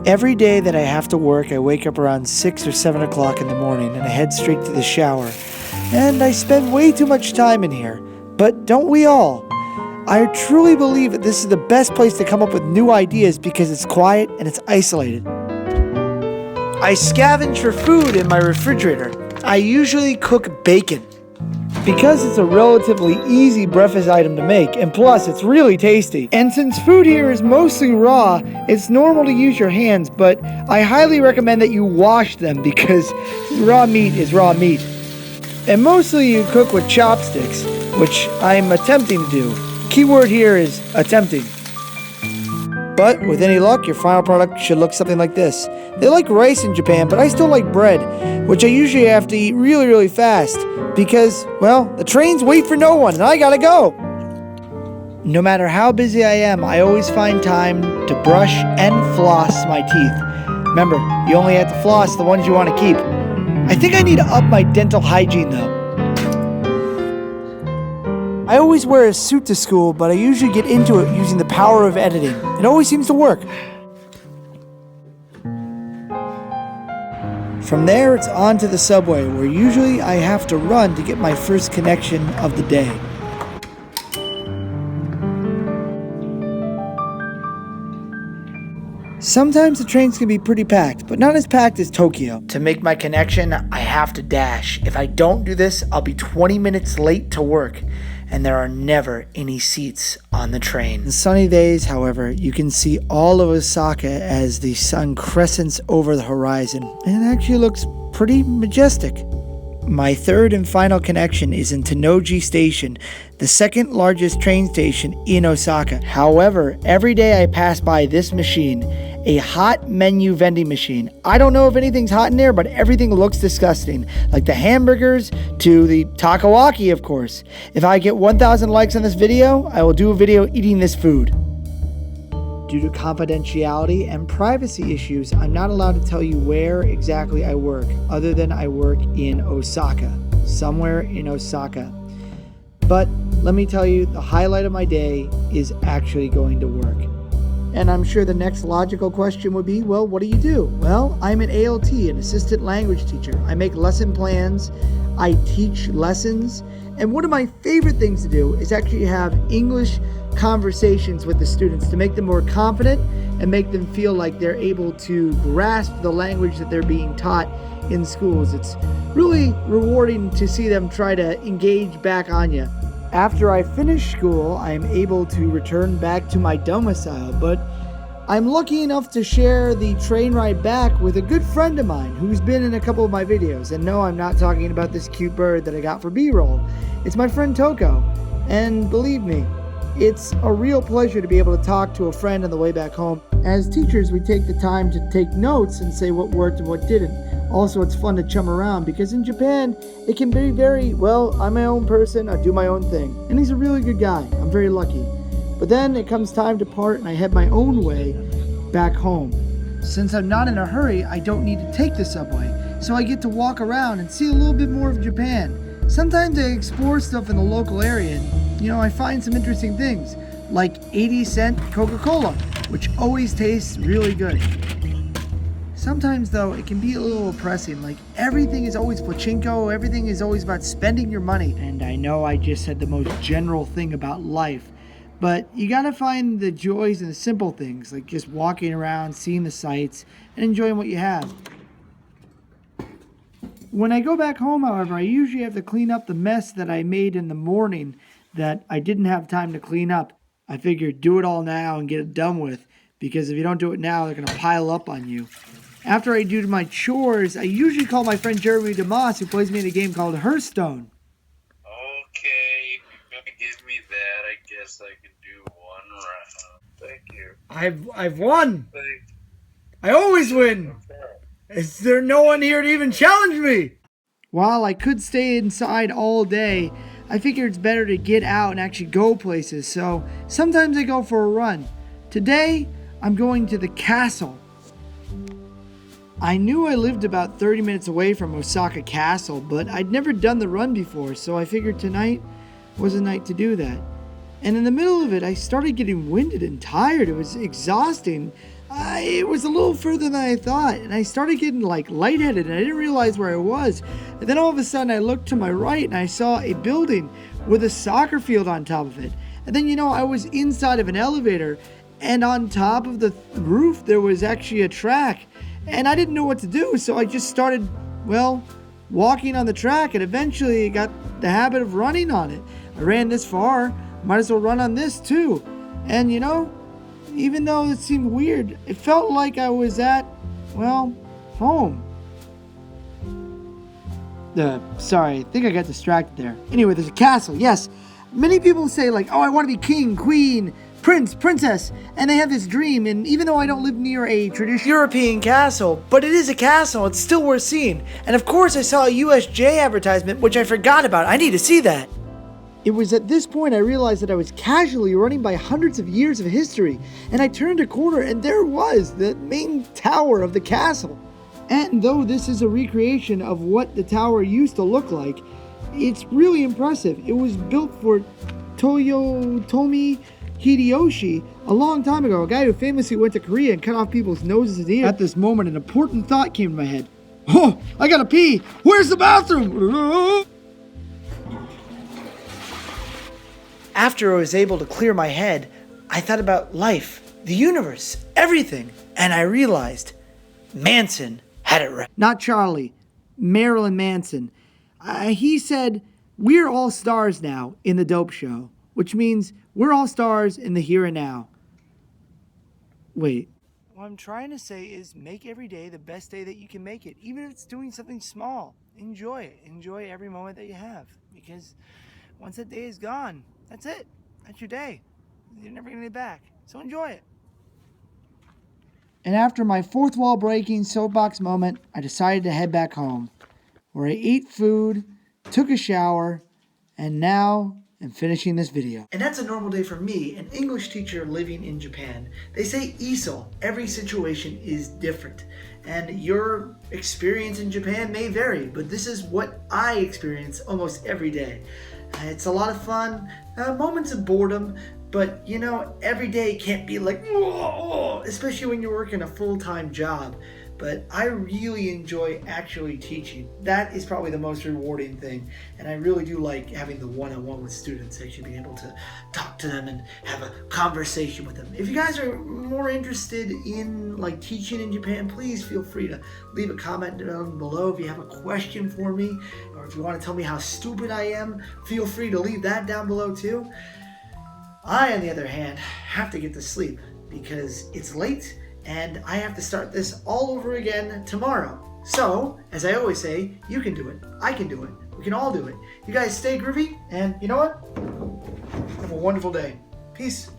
Every day that I have to work, I wake up around 6 or 7 o'clock in the morning and I head straight to the shower. And I spend way too much time in here. But don't we all? I truly believe that this is the best place to come up with new ideas because it's quiet and it's isolated. I scavenge for food in my refrigerator. I usually cook bacon because it's a relatively easy breakfast item to make, and plus it's really tasty. And since food here is mostly raw, it's normal to use your hands, but I highly recommend that you wash them because raw meat is raw meat. And mostly you cook with chopsticks, which I'm attempting to do. Keyword here is attempting. But with any luck, your final product should look something like this. They like rice in Japan, but I still like bread, which I usually have to eat really, really fast because, well, the trains wait for no one and I gotta go. No matter how busy I am, I always find time to brush and floss my teeth. Remember, you only have to floss the ones you want to keep. I think I need to up my dental hygiene though. I always wear a suit to school, but I usually get into it using the power of editing. It always seems to work. From there, it's on to the subway, where usually I have to run to get my first connection of the day. Sometimes the trains can be pretty packed, but not as packed as Tokyo. To make my connection, I have to dash. If I don't do this, I'll be 20 minutes late to work, and there are never any seats on the train. In sunny days, however, you can see all of Osaka as the sun crescents over the horizon, and it actually looks pretty majestic. My third and final connection is in Tennoji Station, the second largest train station in Osaka. However, every day I pass by this machine, a hot menu vending machine. I don't know if anything's hot in there, but everything looks disgusting. Like the hamburgers to the takoyaki, of course. If I get 1,000 likes on this video, I will do a video eating this food. Due to confidentiality and privacy issues, I'm not allowed to tell you where exactly I work, other than I work in Osaka, somewhere in Osaka. But let me tell you, the highlight of my day is actually going to work. And I'm sure the next logical question would be, well, what do you do? Well, I'm an ALT, an assistant language teacher. I make lesson plans, I teach lessons, and one of my favorite things to do is actually have English conversations with the students to make them more confident and make them feel like they're able to grasp the language that they're being taught in schools. It's really rewarding to see them try to engage back on you. After I finish school, I'm able to return back to my domicile, but I'm lucky enough to share the train ride back with a good friend of mine who's been in a couple of my videos. And no, I'm not talking about this cute bird that I got for B-roll. It's my friend Toko. And believe me, it's a real pleasure to be able to talk to a friend on the way back home. As teachers, we take the time to take notes and say what worked and what didn't. Also, it's fun to chum around because in Japan, it can be very, well, I'm my own person, I do my own thing. And he's a really good guy. I'm very lucky. But then it comes time to part and I head my own way back home. Since I'm not in a hurry, I don't need to take the subway. So I get to walk around and see a little bit more of Japan. Sometimes I explore stuff in the local area and, I find some interesting things. Like 80-cent Coca-Cola, which always tastes really good. Sometimes, though, it can be a little oppressing. Like, everything is always pachinko, everything is always about spending your money. And I know I just said the most general thing about life, but you gotta find the joys in the simple things, like just walking around, seeing the sights, and enjoying what you have. When I go back home, however, I usually have to clean up the mess that I made in the morning that I didn't have time to clean up. I figured do it all now and get it done with, because if you don't do it now, they're gonna pile up on you. After I do my chores, I usually call my friend Jeremy DeMoss, who plays me in a game called Hearthstone. Okay, if you're gonna give me that, I guess I can do one round. Thank you. I've won. I always win. Is there no one here to even challenge me? While I could stay inside all day, I figure it's better to get out and actually go places. So sometimes I go for a run. Today, I'm going to the castle. I knew I lived about 30 minutes away from Osaka Castle, but I'd never done the run before, so I figured tonight was a night to do that. And in the middle of it, I started getting winded and tired. It was exhausting. It was a little further than I thought, and I started getting like lightheaded, and I didn't realize where I was. And then all of a sudden, I looked to my right, and I saw a building with a soccer field on top of it. And then, I was inside of an elevator, and on top of the roof, there was actually a track. And I didn't know what to do, so I just started, walking on the track, and eventually got the habit of running on it. I ran this far, might as well run on this too. And even though it seemed weird, it felt like I was at, home. Sorry, I think I got distracted there. Anyway, there's a castle, yes. Many people say I want to be king, queen, prince, princess, and they have this dream. And even though I don't live near a traditional European castle, but it is a castle, it's still worth seeing. And of course I saw a USJ advertisement, which I forgot about. I need to see that. It was at this point I realized that I was casually running by hundreds of years of history, and I turned a corner and there was the main tower of the castle. And though this is a recreation of what the tower used to look like, it's really impressive. It was built for Toyotomi Hideyoshi a long time ago, a guy who famously went to Korea and cut off people's noses and ears. At this moment, an important thought came to my head. Oh, I gotta pee! Where's the bathroom? After I was able to clear my head, I thought about life, the universe, everything, and I realized Manson had it right. Not Charlie, Marilyn Manson. He said, "We're all stars now in the Dope Show," which means we're all stars in the here and now. Wait. What I'm trying to say is make every day the best day that you can make it, even if it's doing something small. Enjoy it. Enjoy every moment that you have, because once that day is gone, that's it. That's your day. You're never going to get it back. So enjoy it. And after my fourth wall breaking soapbox moment, I decided to head back home, where I ate food, took a shower, and now I'm finishing this video. And that's a normal day for me, an English teacher living in Japan. They say iso, every situation is different. And your experience in Japan may vary, but this is what I experience almost every day. It's a lot of fun, moments of boredom, but every day can't be like, especially when you're working a full-time job. But I really enjoy actually teaching. That is probably the most rewarding thing. And I really do like having the one-on-one with students, actually being able to talk to them and have a conversation with them. If you guys are more interested in teaching in Japan, please feel free to leave a comment down below. If you have a question for me, or if you want to tell me how stupid I am, feel free to leave that down below too. I, on the other hand, have to get to sleep because it's late and I have to start this all over again tomorrow. So, as I always say, you can do it. I can do it. We can all do it. You guys stay groovy, and you know what? Have a wonderful day. Peace.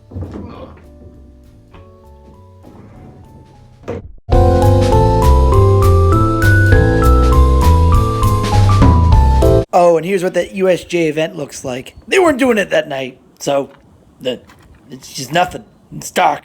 Oh, and here's what that USJ event looks like. They weren't doing it that night, so it's just nothing. It's dark.